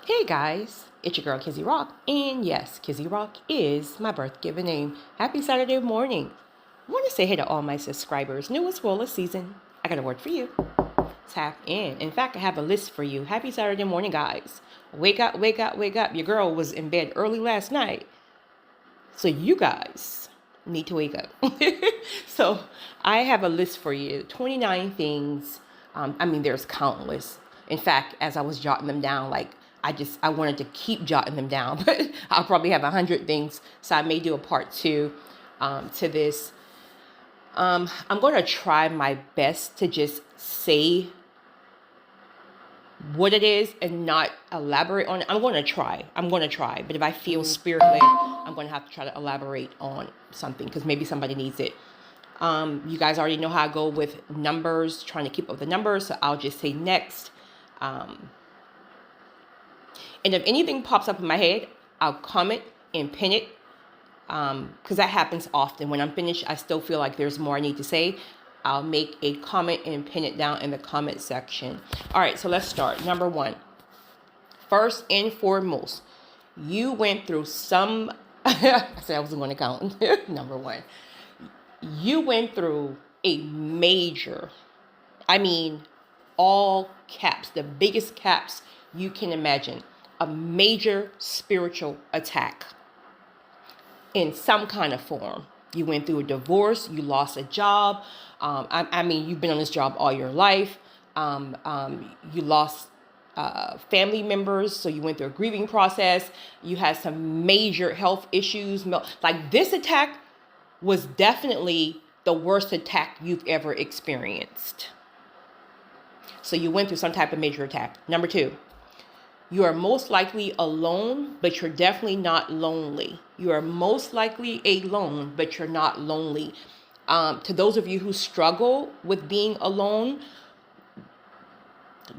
Hey guys, it's your girl Kizzy Rock, and yes, Kizzy Rock is my birth given name. Happy Saturday morning. I want to say hey to all my subscribers, new as well as season. I got a word for you. Tap in. In fact, I have a list for you. Happy Saturday morning, guys. Wake up, wake up, wake up. Your girl was in bed early last night, so you guys need to wake up. So I have a list for you. 29 things. There's countless. In fact, as I was jotting them down, I wanted to keep jotting them down, but I'll probably have 100 things. So I may do a part two to this. I'm going to try my best to just say what it is and not elaborate on it. I'm going to try. But if I feel spirit-led, I'm going to have to try to elaborate on something because maybe somebody needs it. You guys already know how I go with numbers, trying to keep up with the numbers. So I'll just say next. And if anything pops up in my head, I'll comment and pin it. Because that happens often. When I'm finished, I still feel like there's more I need to say. I'll make a comment and pin it down in the comment section. All right, so let's start. Number one. First and foremost, you went through some... I said I wasn't going to count. Number one. You went through a major... all caps. The biggest caps you can imagine. A major spiritual attack. In some kind of form. You went through a divorce. You lost a job. You've been on this job all your life. You lost family members, so you went through a grieving process. You had some major health issues. Like this attack was definitely the worst attack you've ever experienced. So you went through some type of major attack. Number two. You are most likely alone, but you're definitely not lonely. You are most likely alone, but you're not lonely. To those of you who struggle with being alone,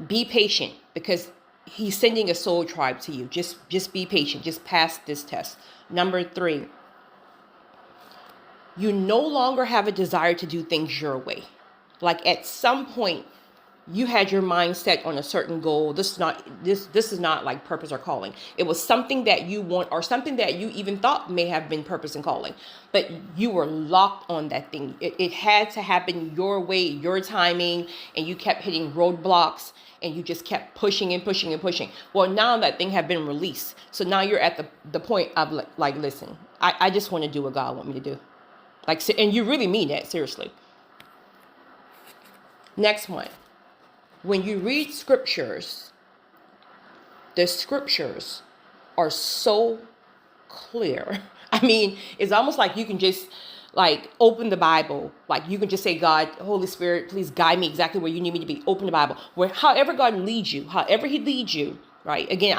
be patient because he's sending a soul tribe to you. Just be patient. Just pass this test. Number three, you no longer have a desire to do things your way. Like at some point, you had your mind set on a certain goal. This is not like purpose or calling. It was something that you want or something that you even thought may have been purpose and calling. But you were locked on that thing. It had to happen your way, your timing, and you kept hitting roadblocks and you just kept pushing and pushing and pushing. Well, now that thing had been released. So now you're at the point of like listen, I just want to do what God wants me to do. And you really mean that, seriously. Next one. When you read scriptures, the scriptures are so clear. It's almost like you can just open the Bible. Like you can just say, God, Holy Spirit, please guide me exactly where you need me to be. Open the Bible. However God leads you, however he leads you, right? Again,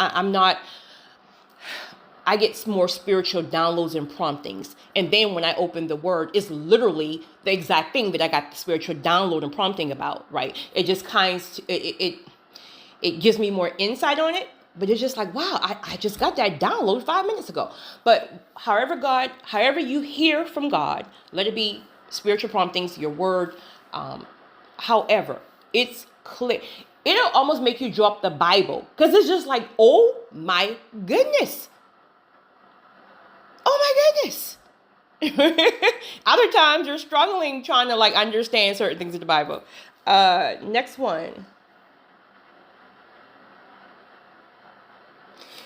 I get more spiritual downloads and promptings. And then when I open the word, it's literally the exact thing that I got the spiritual download and prompting about, right? It just it gives me more insight on it. But it's just like, wow, I just got that download 5 minutes ago. But however you hear from God, let it be spiritual promptings, your word. However, it's clear. It'll almost make you drop the Bible because it's just like, oh my goodness. Oh my goodness. Other times you're struggling trying to understand certain things in the Bible. Next one.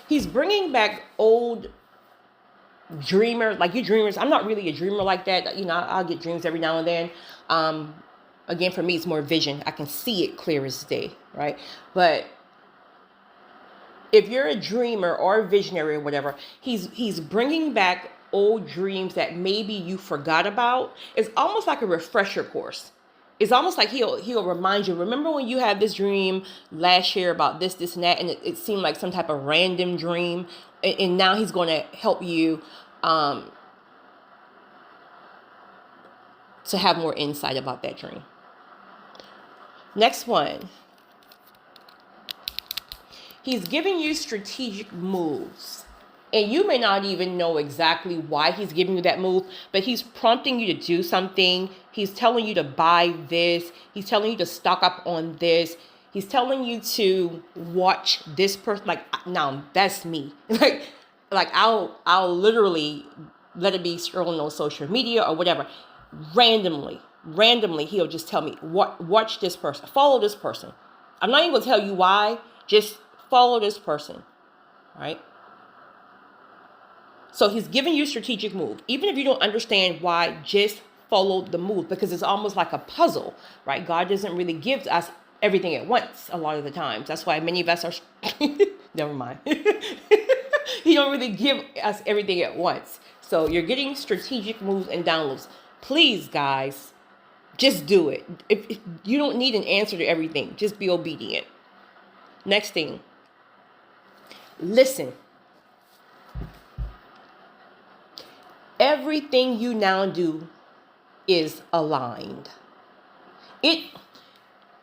He's bringing back old dreamers, like you dreamers. I'm not really a dreamer like that. I'll get dreams every now and then. Again, for me, it's more vision. I can see it clear as day, right? But if you're a dreamer or a visionary or whatever, he's bringing back old dreams that maybe you forgot about. It's almost like a refresher course. It's almost like he'll remind you. Remember when you had this dream last year about this, and that, and it seemed like some type of random dream, and now he's going to help you to have more insight about that dream. Next one. He's giving you strategic moves. And you may not even know exactly why he's giving you that move, but he's prompting you to do something. He's telling you to buy this. He's telling you to stock up on this. He's telling you to watch this person. Like, now that's me. like I'll literally let it be scrolling on social media or whatever. Randomly, he'll just tell me, watch this person, follow this person. I'm not even gonna tell you why. Just follow this person, right? So he's giving you a strategic move. Even if you don't understand why, just follow the move, because it's almost like a puzzle, right? God doesn't really give us everything at once a lot of the times. That's why many of us are, never mind. He don't really give us everything at once. So you're getting strategic moves and downloads. Please, guys, just do it. If you don't need an answer to everything, just be obedient. Next thing, listen. Everything you now do is aligned.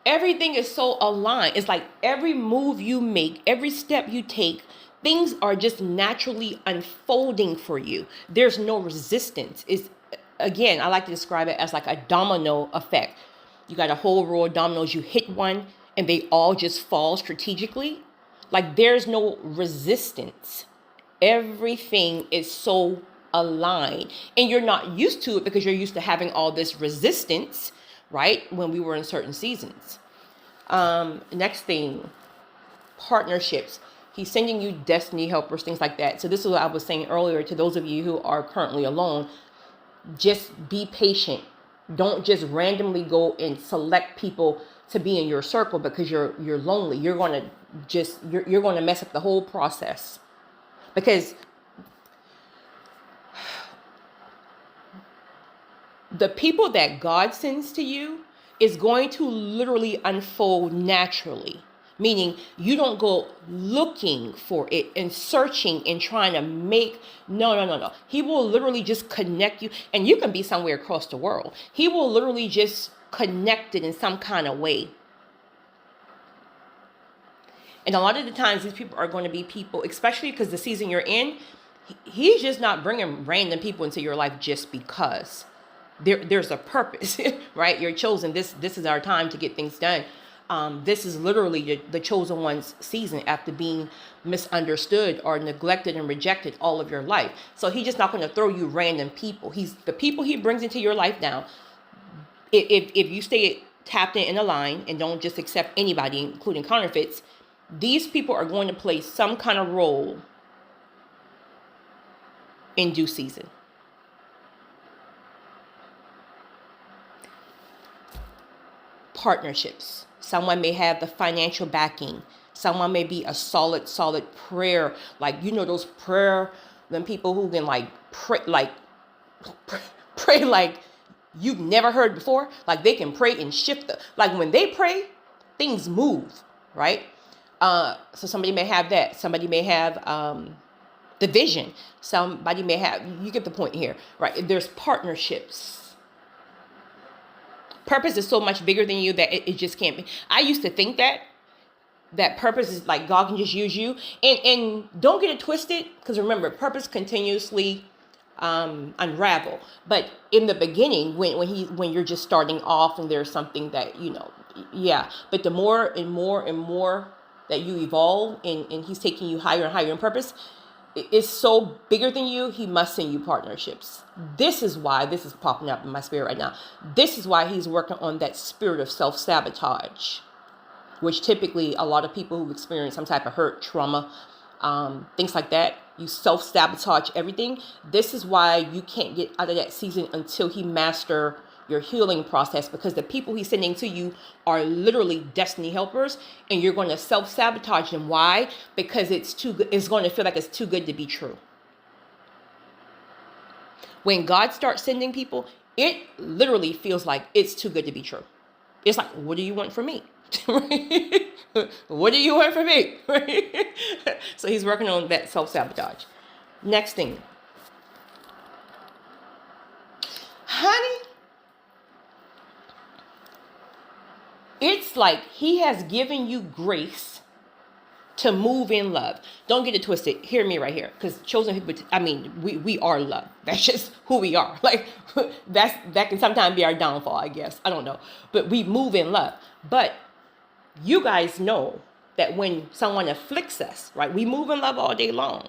Everything is so aligned. It's like every move you make, every step you take, things are just naturally unfolding for you. There's no resistance. Again, I like to describe it as like a domino effect. You got a whole row of dominoes, you hit one and they all just fall strategically. Like there's no resistance. Everything is so aligned, and you're not used to it because you're used to having all this resistance, right? When we were in certain seasons. Next thing, partnerships. He's sending you destiny helpers, things like that. So this is what I was saying earlier to those of you who are currently alone. Just be patient. Don't just randomly go and select people to be in your circle because you're lonely. You're going to mess up the whole process, because the people that God sends to you is going to literally unfold naturally. Meaning you don't go looking for it and searching and trying to no. He will literally just connect you, and you can be somewhere across the world. He will literally just connect it in some kind of way. And a lot of the times these people are going to be people, especially because the season you're in, he's just not bringing random people into your life just because. There's a purpose, right? You're chosen. This is our time to get things done. This is literally the chosen one's season after being misunderstood or neglected and rejected all of your life. So he's just not going to throw you random people. The people he brings into your life now. If you stay tapped in a line and don't just accept anybody, including counterfeits, these people are going to play some kind of role in due season. Partnerships. Someone may have the financial backing. Someone may be a solid prayer. Like, those them people who can pray like you've never heard before. Like they can pray and shift like when they pray, things move, right? So somebody may have that. Somebody may have the vision. Somebody may have, you get the point here, right? There's partnerships. Purpose is so much bigger than you that it just can't be. I used to think that purpose is like God can just use you. And don't get it twisted, because remember, purpose continuously unravel. But in the beginning, when you're just starting off and there's something that, But the more and more that you evolve and he's taking you higher and higher in purpose, it's so bigger than you, he must send you partnerships. This is why this is popping up in my spirit right now. This is why he's working on that spirit of self-sabotage, which typically a lot of people who experience some type of hurt, trauma, things like that, you self-sabotage everything. This is why you can't get out of that season until he master your healing process, because the people he's sending to you are literally destiny helpers, and you're going to self-sabotage them. Why? Because it's too good. It's going to feel like it's too good to be true. When God starts sending people, it literally feels like it's too good to be true. It's like, what do you want from me? What do you want from me? So he's working on that self-sabotage. Next thing. Honey, it's like he has given you grace to move in love. Don't get it twisted. Hear me right here. Because chosen people, we are love. That's just who we are. Like, that can sometimes be our downfall, I guess. I don't know. But we move in love. But You guys know that when someone afflicts us, right, we move in love all day long.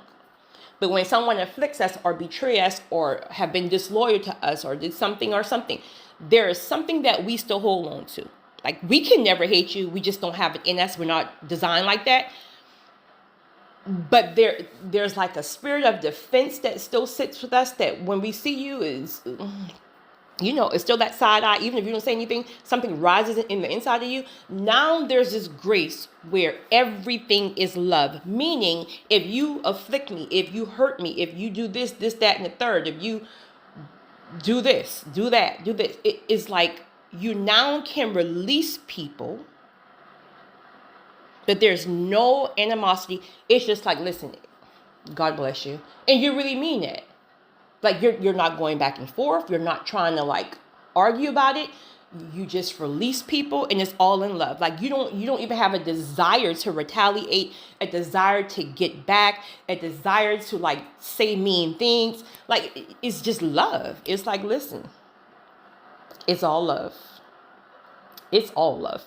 But when someone afflicts us or betray us or have been disloyal to us or did something or something, there is something that we still hold on to. Like, we can never hate you. We just don't have it in us. We're not designed like that. But there's like a spirit of defense that still sits with us, that when we see you is, it's still that side eye. Even if you don't say anything, something rises in the inside of you. Now there's this grace where everything is love. Meaning, if you afflict me, if you hurt me, if you do this, that, and the third, if you do this, do that, do this, it is like you now can release people. But there's no animosity. It's just like, listen, God bless you. And you really mean it. Like, you're not going back and forth. You're not trying to like argue about it. You just release people and it's all in love. Like, you don't even have a desire to retaliate, a desire to get back, a desire to like say mean things. Like, it's just love. It's like, listen, it's all love. It's all love.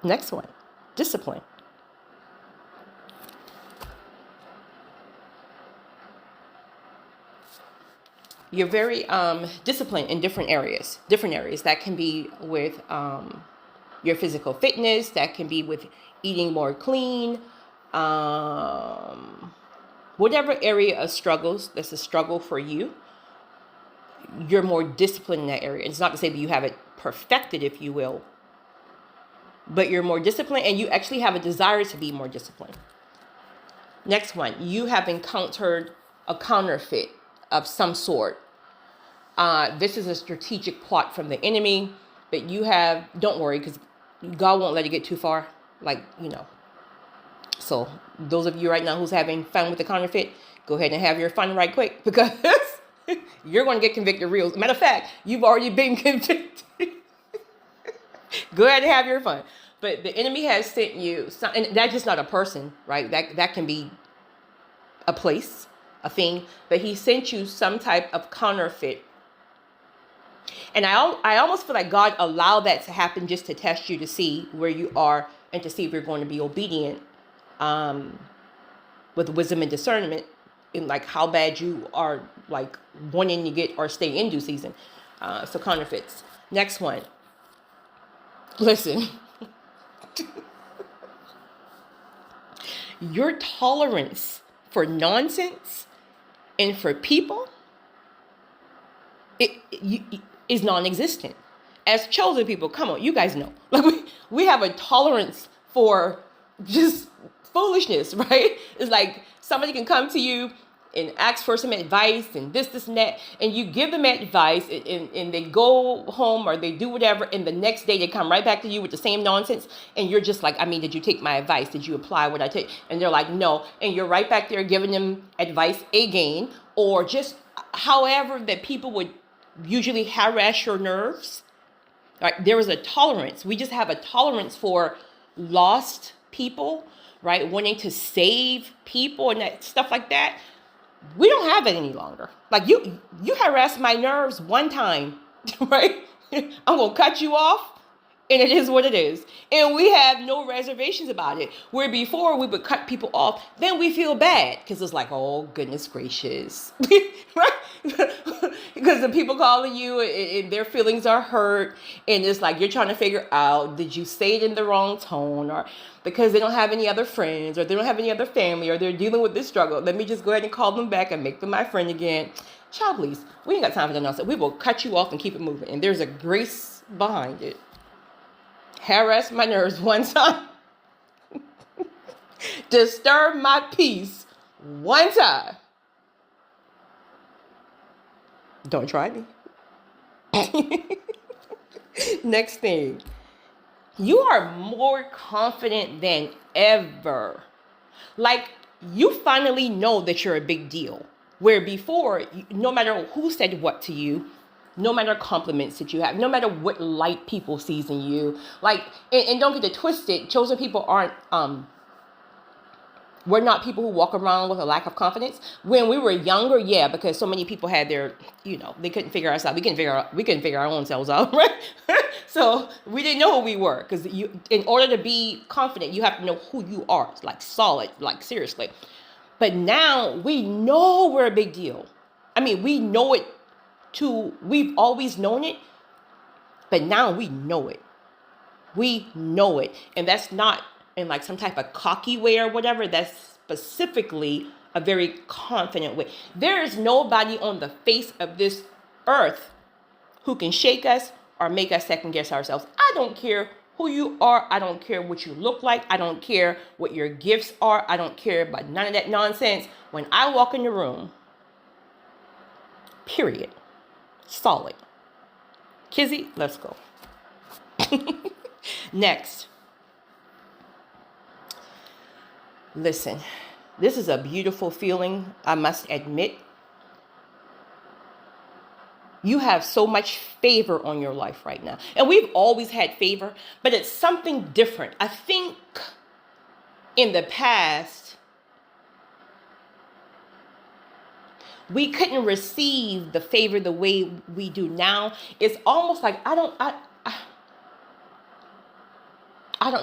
Next one, discipline. You're very disciplined in different areas. That can be with your physical fitness. That can be with eating more clean. Whatever area of struggles that's a struggle for you, you're more disciplined in that area. It's not to say that you have it perfected, if you will, but you're more disciplined and you actually have a desire to be more disciplined. Next one, you have encountered a counterfeit of some sort. This is a strategic plot from the enemy, but don't worry, because God won't let you get too far. So those of you right now who's having fun with the counterfeit, go ahead and have your fun right quick, because you're going to get convicted real. Matter of fact, you've already been convicted. Go ahead and have your fun. But the enemy has sent you, and that's just not a person, right? That can be a place, a thing. But he sent you some type of counterfeit. And I almost feel like God allowed that to happen just to test you, to see where you are and to see if you're going to be obedient with wisdom and discernment, in like how bad you are like wanting to get or stay in due season. So counterfeits. Next one. Listen, your tolerance for nonsense and for people is non-existent. As chosen people, come on, you guys know. Like, we have a tolerance for just foolishness, right? It's like somebody can come to you and ask for some advice and this and that, and you give them advice, and they go home or they do whatever, and the next day they come right back to you with the same nonsense, and you're just like, did you take my advice? Did you apply what I take? And they're like, no, and you're right back there giving them advice again, or just however that people would usually harass your nerves. Right? There is a tolerance. We just have a tolerance for lost people, right? Wanting to save people and that stuff like that. We don't have it any longer. Like, you harass my nerves one time, right? I'm going to cut you off, and it is what it is. And we have no reservations about it. Where before we would cut people off, then we feel bad because it's like, oh, goodness gracious, right? Because the people calling you and their feelings are hurt, and it's like you're trying to figure out, did you say it in the wrong tone, or because they don't have any other friends, or they don't have any other family, or they're dealing with this struggle, let me just go ahead and call them back and make them my friend again. Child, please, we ain't got time for that nonsense. We will cut you off and keep it moving, and there's a grace behind it. Harass my nerves one time. Disturb my peace one time. Don't try me. Next thing. You are more confident than ever. Like, you finally know that you're a big deal. Where before, no matter who said what to you, no matter compliments that you have, no matter what light people sees in you, like, and don't get it twisted, chosen people aren't We're not people who walk around with a lack of confidence. When we were younger, yeah, because so many people had their, they couldn't figure us out. We couldn't figure our own selves out, right? So we didn't know who we were, because in order to be confident, you have to know who you are, like solid, like seriously. But now we know we're a big deal. I mean, we know it we've always known it, but now we know it. We know it. And that's not in like some type of cocky way or whatever. That's specifically a very confident way. There is nobody on the face of this earth who can shake us or make us second guess ourselves. I don't care who you are. I don't care what you look like. I don't care what your gifts are. I don't care about none of that nonsense. When I walk in the room, period. Solid. Kizzy, let's go. Next. Listen, this is a beautiful feeling, I must admit. You have so much favor on your life right now. And we've always had favor, but it's something different. I think in the past, we couldn't receive the favor the way we do now. It's almost like, I don't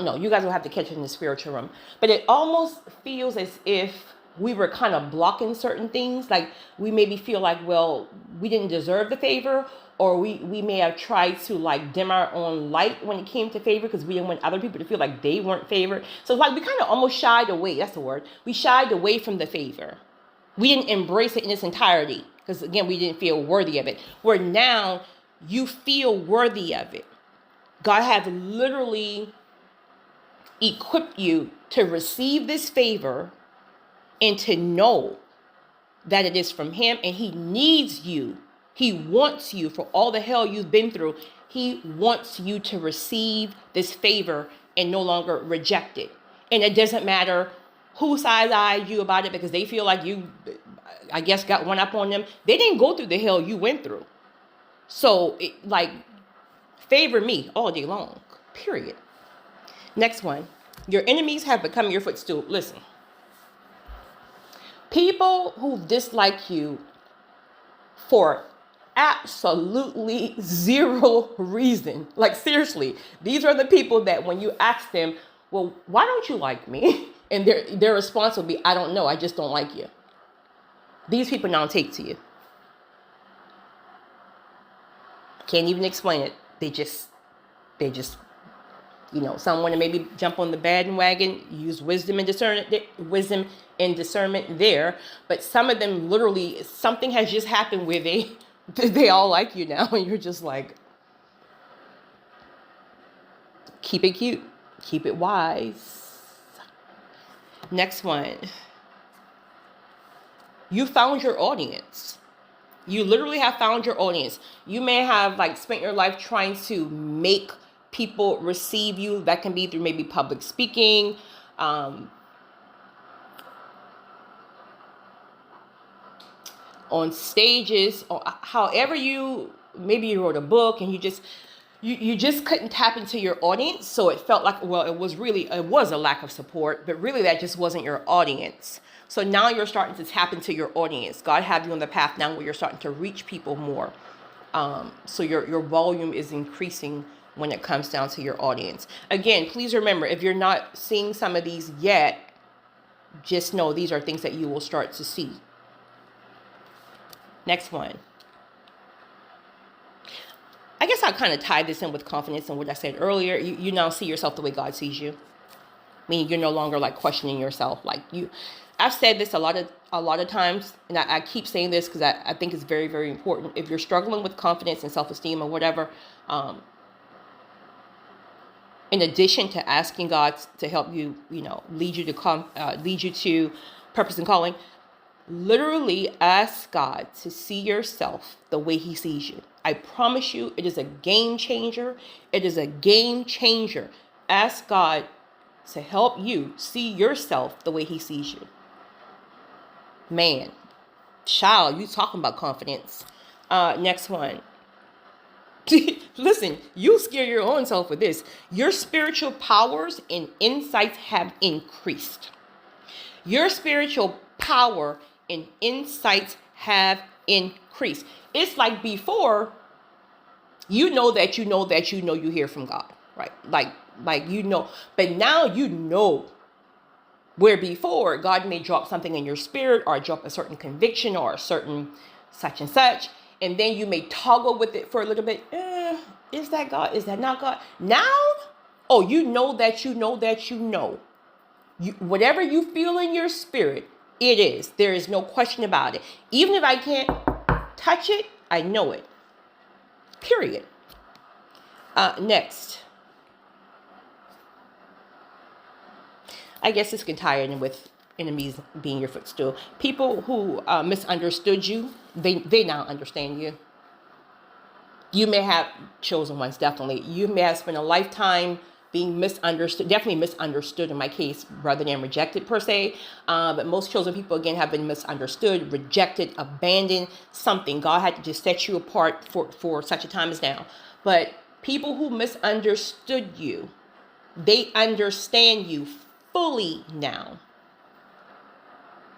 know. You guys will have to catch it in the spiritual realm. But it almost feels as if we were kind of blocking certain things. Like we maybe feel like, well, we didn't deserve the favor, or we may have tried to like dim our own light when it came to favor, because we didn't want other people to feel like they weren't favored. So it's like we kind of almost shied away. That's the word. We shied away from the favor. We didn't embrace it in its entirety, because again, we didn't feel worthy of it. Where now you feel worthy of it. God has literally equipped you to receive this favor and to know that it is from him, and he needs you. He wants you, for all the hell you've been through. He wants you to receive this favor and no longer reject it. And it doesn't matter who side-eyed you about it, because they feel like you, I guess, got one up on them. They didn't go through the hell you went through. So, favor me all day long, period. Next one. Your enemies have become your footstool. Listen. People who dislike you for absolutely zero reason. Like, seriously, these are the people that when you ask them, well, why don't you like me? And their response will be, I don't know. I just don't like you. These people don't take to you. Can't even explain it. They just, some want to maybe jump on the bandwagon, use wisdom and discernment there. But some of them literally, something has just happened where they all like you now. And you're just like, keep it cute. Keep it wise. Next one. You found your audience. You literally have found your audience. You may have spent your life trying to make people receive you. That can be through maybe public speaking, on stages, or however maybe you wrote a book and you just couldn't tap into your audience. So it felt like, well, it was a lack of support, but really that just wasn't your audience. So now you're starting to tap into your audience. God have you on the path now where you're starting to reach people more. So your volume is increasing when it comes down to your audience. Again, please remember, if you're not seeing some of these yet, just know these are things that you will start to see. Next one. I guess I'll kind of tie this in with confidence and what I said earlier. You now see yourself the way God sees you. Meaning you're no longer questioning yourself. I've said this a lot of times, and I keep saying this because I think it's very, very important. If you're struggling with confidence and self-esteem or whatever, in addition to asking God to help you, lead you to purpose and calling, literally ask God to see yourself the way he sees you. I promise you, it is a game changer. It is a game changer. Ask God to help you see yourself the way he sees you. Man, child, you talking about confidence. Next one. Listen, you scare your own self with this. Your spiritual powers and insights have increased. Your spiritual power and insights have increased. It's like before, you know that you know that you know you hear from God, right? Like you know, but now you know. Where before, God may drop something in your spirit or drop a certain conviction or a certain such and such, and then you may toggle with it for a little bit. Is that God? Is that not God? Now, oh, you know that you know that you know. Whatever you feel in your spirit, it is. There is no question about it. Even if I can't touch it, I know it. Period. Next. I guess this can tie in with enemies being your footstool. People who misunderstood you, they now understand you. You may have chosen ones, definitely. You may have spent a lifetime being misunderstood, definitely misunderstood in my case, rather than rejected per se. But most chosen people, again, have been misunderstood, rejected, abandoned, something. God had to just set you apart for such a time as now. But people who misunderstood you, they understand you fully now.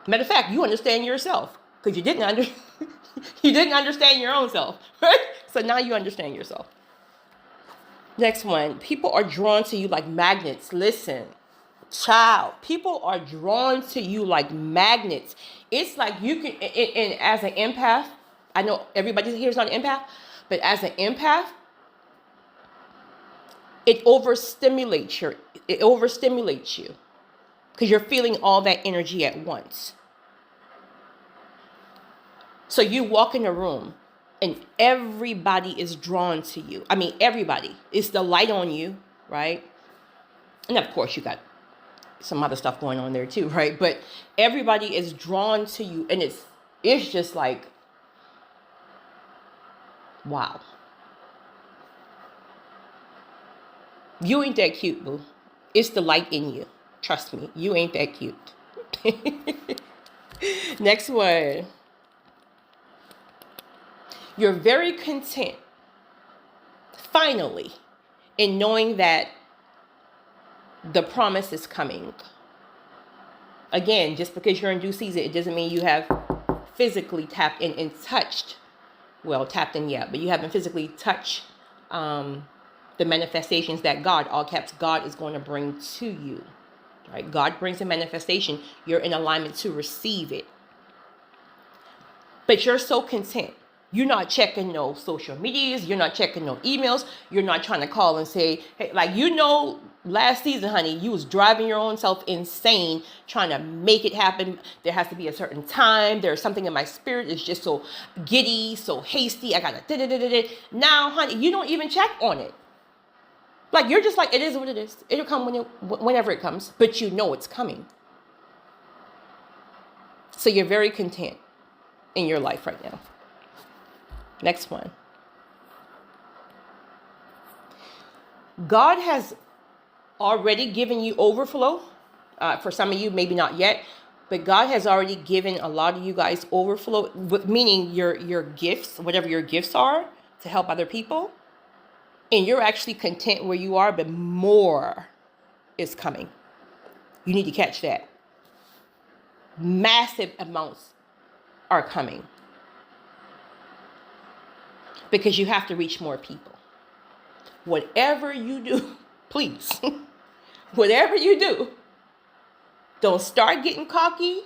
Matter of fact, you understand yourself because you didn't understand your own self, right? So now you understand yourself. Next one, people are drawn to you like magnets. Listen, child, people are drawn to you like magnets. It's like you can, and as an empath, I know everybody here is not an empath, but as an empath, it overstimulates you because you're feeling all that energy at once. So you walk in a room and everybody is drawn to you. I mean, everybody. It's the light on you, right? And of course, you got some other stuff going on there too, right? But everybody is drawn to you, and it's just like, wow. You ain't that cute, boo. It's the light in you. Trust me, you ain't that cute. Next one. You're very content, finally, in knowing that the promise is coming. Again, just because you're in due season, it doesn't mean you have physically tapped in and touched. Well, tapped in yet, but you haven't physically touched the manifestations that God, all caps, God is going to bring to you. Right? God brings a manifestation. You're in alignment to receive it. But you're so content. You're not checking no social medias. You're not checking no emails. You're not trying to call and say, hey, like, last season, honey, you was driving your own self insane trying to make it happen. There has to be a certain time. There's something in my spirit. It's just so giddy, so hasty. I got to Now, honey, you don't even check on it. Like, you're just like, it is what it is. It'll come whenever it comes, but you know it's coming. So you're very content in your life right now. Next one. God has already given you overflow. For some of you, maybe not yet, but God has already given a lot of you guys overflow, meaning your gifts, whatever your gifts are, to help other people. And you're actually content where you are, but more is coming. You need to catch that. Massive amounts are coming. Because you have to reach more people. Whatever you do, please, whatever you do, don't start getting cocky.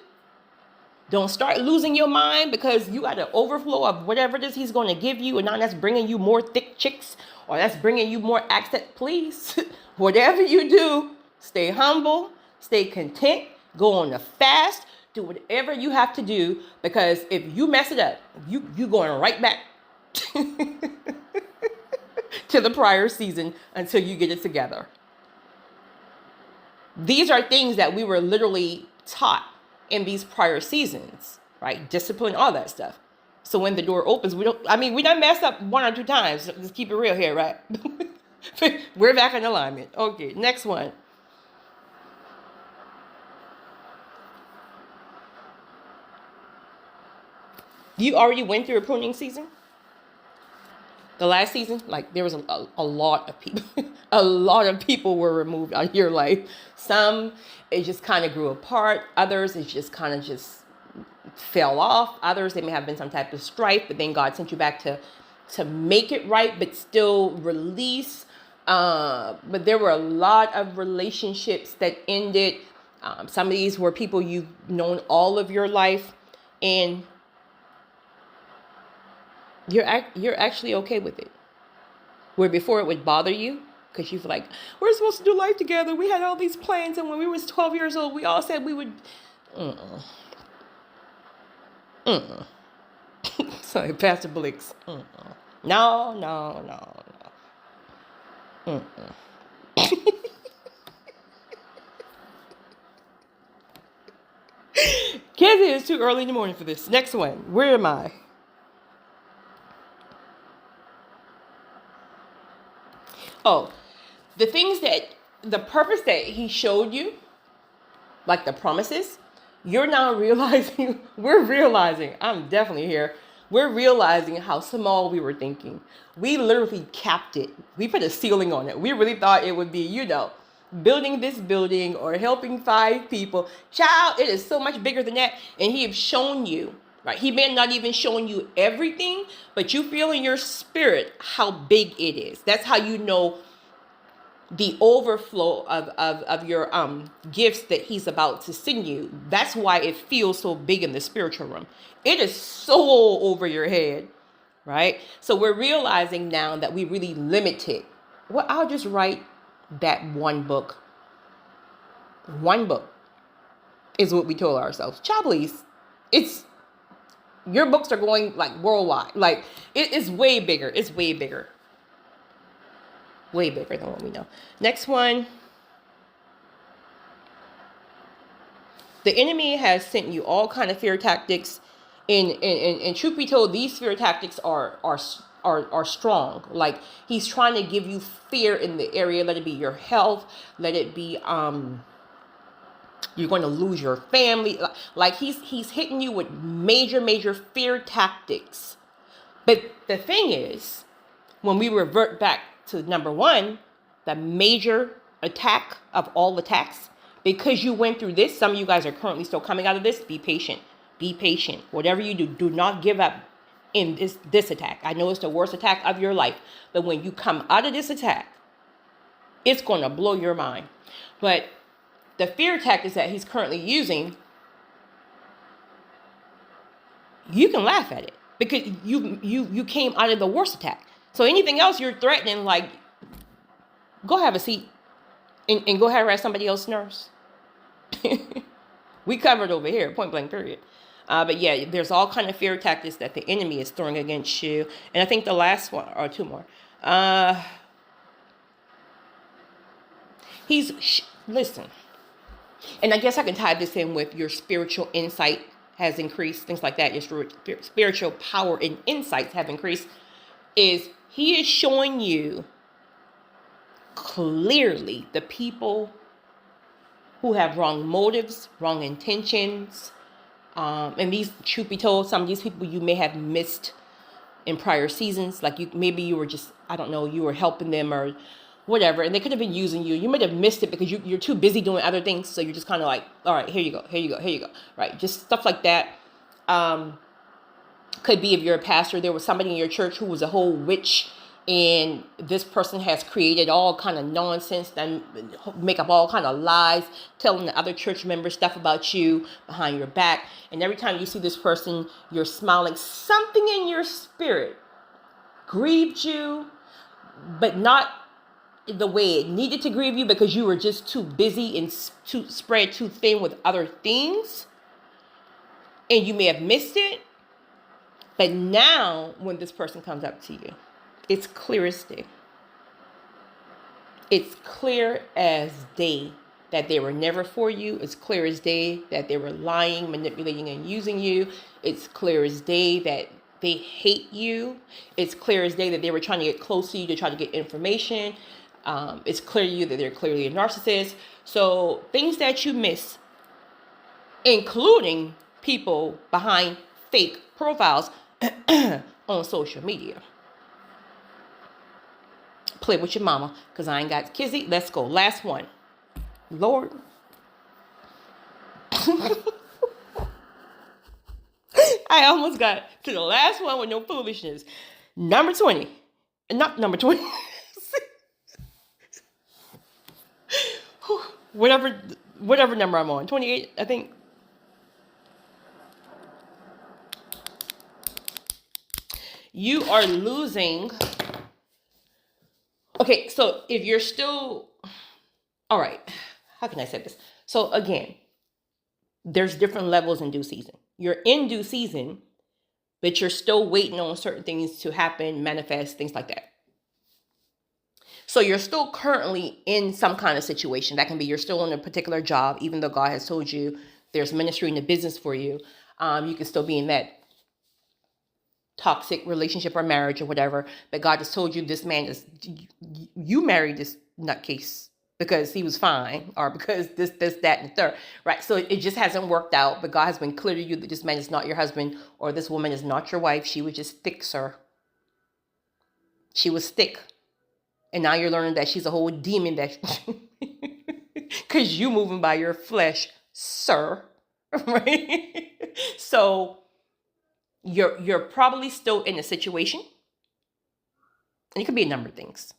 Don't start losing your mind because you got an overflow of whatever it is he's going to give you. And now that's bringing you more thick chicks or that's bringing you more access. Please, whatever you do, stay humble, stay content, go on a fast, do whatever you have to do. Because if you mess it up, you going right back to the prior season until you get it together. These are things that we were literally taught in these prior seasons, right? Discipline, all that stuff. So when the door opens, we done messed up one or two times. Let's keep it real here, right? We're back in alignment. Okay, next one. You already went through a pruning season? The last season, like there was a lot of people, a lot of people were removed out of your life. Some, it just kind of grew apart. Others, it just kind of just fell off. Others, there may have been some type of strife, but then God sent you back to make it right, but still release. But there were a lot of relationships that ended. Some of these were people you've known all of your life, and you're actually okay with it. Where before it would bother you because you feel like we're supposed to do life together. We had all these plans, and when we was 12 years old, we all said we would. Mm-mm. Mm-mm. Sorry, Pastor Blix. Mm-mm. No, no, no, no. Mm-mm. Kathy, it's too early in the morning for this. Next one. Where am I? Oh, the things that, the purpose that he showed you, like the promises, you're now realizing, we're realizing, I'm definitely here. We're realizing how small we were thinking. We literally capped it. We put a ceiling on it. We really thought it would be, building this building or helping 5 people. Child, it is so much bigger than that. And he has shown you, right? He may not even shown you everything, but you feel in your spirit how big it is. That's how you know the overflow of your gifts that he's about to send you. That's why it feels so big in the spiritual realm. It is so over your head, right? So we're realizing now that we really limited. Well, I'll just write that one book. One book is what we told ourselves. Child, please. It's, your books are going like worldwide. Like it is way bigger. It's way bigger. Way bigger than what we know. Next one. The enemy has sent you all kind of fear tactics. And truth be told, these fear tactics are strong. Like he's trying to give you fear in the area. Let it be your health. Let it be you're going to lose your family. Like he's hitting you with major fear tactics. But the thing is, when we revert back to number 1, the major attack of all attacks, because you went through this, some of you guys are currently still coming out of this. Be patient. Be patient. Whatever you do not give up in this attack. I know it's the worst attack of your life, but when you come out of this attack, it's going to blow your mind. But the fear tactics that he's currently using, you can laugh at it because you came out of the worst attack. So anything else you're threatening, like, go have a seat and go harass somebody else's nerves. We covered over here, point blank, period. But yeah, there's all kind of fear tactics that the enemy is throwing against you. And I think the last one, or 2 more. Listen. And I guess I can tie this in with your spiritual insight has increased, things like that. Your spiritual power and insights have increased. He is showing you clearly the people who have wrong motives, wrong intentions. And these, truth be told, some of these people you may have missed in prior seasons. Like maybe you were just, I don't know, you were helping them or whatever, and they could have been using you. You might have missed it because you're too busy doing other things. So you're just kind of like, all right, here you go. Right. Just stuff like that. Could be if you're a pastor, there was somebody in your church who was a whole witch, and this person has created all kind of nonsense and make up all kind of lies, telling the other church members stuff about you behind your back. And every time you see this person, you're smiling. Something in your spirit grieved you, but not the way it needed to grieve you because you were just too busy and too spread too thin with other things. And you may have missed it. But now, when this person comes up to you, it's clear as day. It's clear as day that they were never for you. It's clear as day that they were lying, manipulating, and using you. It's clear as day that they hate you. It's clear as day that they were trying to get close to you to try to get information. It's clear to you that they're clearly a narcissist. So things that you miss, including people behind fake profiles on social media. Play with your mama, because I ain't got Kizzy. Let's go. Last one. Lord. I almost got to the last one with no foolishness. Number 20. Not number 20. whatever number I'm on. 28, I think. You are losing. Okay, so if you're still, all right, how can I say this? So again, there's different levels in due season. You're in due season, but you're still waiting on certain things to happen, manifest, things like that. So you're still currently in some kind of situation. That can be you're still in a particular job, even though God has told you there's ministry in the business for you. You can still be in that toxic relationship or marriage or whatever. But God has told you this man is, you married this nutcase because he was fine, or because this, that, and the third, right? So it just hasn't worked out. But God has been clear to you that this man is not your husband, or this woman is not your wife. She was just thick, sir. She was thick. And now you're learning that she's a whole demon, that because you moving by your flesh, sir. Right? So you're probably still in a situation. And it could be a number of things.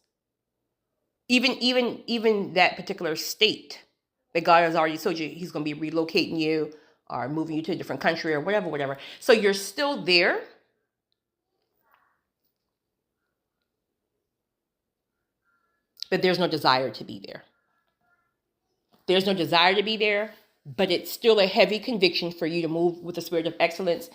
Even that particular state that God has already told you he's going to be relocating you or moving you to a different country or whatever. So you're still there. But there's no desire to be there. There's no desire to be there, but it's still a heavy conviction for you to move with a spirit of excellence.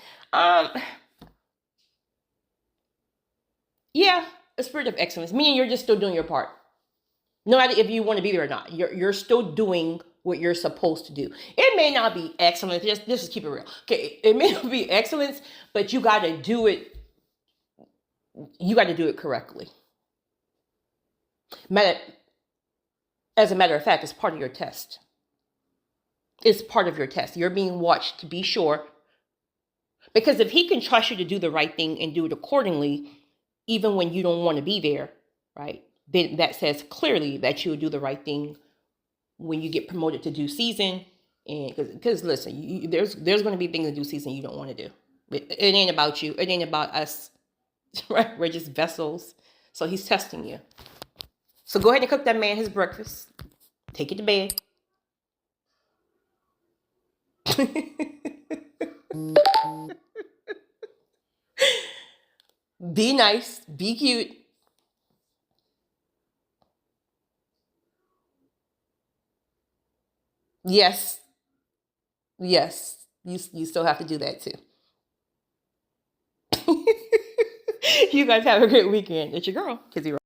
Yeah, a spirit of excellence, meaning you're just still doing your part. No matter if you want to be there or not, you're still doing what you're supposed to do. It may not be excellence. Just keep it real. Okay, it may not be excellence, but you got to do it. You got to do it correctly. As a matter of fact, it's part of your test. It's part of your test. You're being watched to be sure. Because if he can trust you to do the right thing and do it accordingly, even when you don't want to be there, right? Then that says clearly that you'll do the right thing when you get promoted to due season. And because listen, there's going to be things in due season you don't want to do. It ain't about you. It ain't about us. Right? We're just vessels. So he's testing you. So go ahead and cook that man his breakfast. Take it to bed. Be nice. Be cute. Yes. Yes. You still have to do that too. You guys have a great weekend. It's your girl, Kizzy.